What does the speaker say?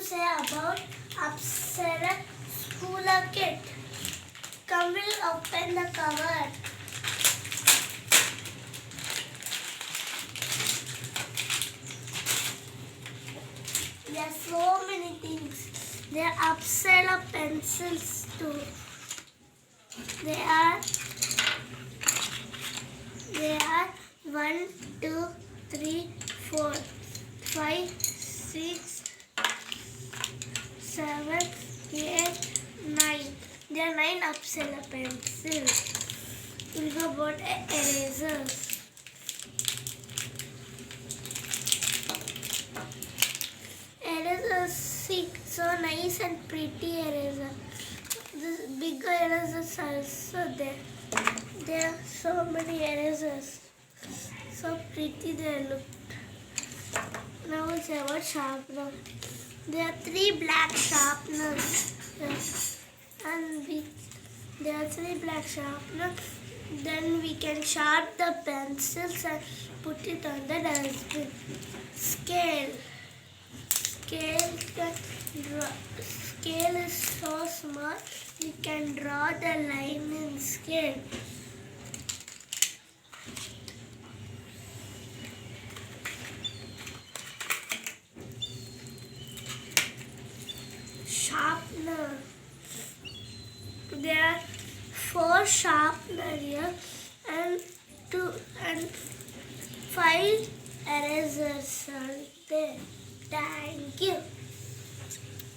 say about Apsara Schooler Kit. Come, we'll open the cover. There are so many things. There are Apsara pencils too. There are 1, 2, 3, 4, 5, 6, 7, 8, 9. There are 9 Apsara pencils. We'll go about erasers. Erasers, see, so nice and pretty eraser. This bigger erasers are also there. There are so many erasers. So pretty they look. Now we'll say about sharpener. There are 3 black sharpeners. And there are 3 black sharpeners. Then we can sharpen the pencils and put it on the dustbin. Scale. Scale is so small, we can draw the line in scale. Sharpener. There are 4 sharpeners here and 5 erasers are there. Thank you.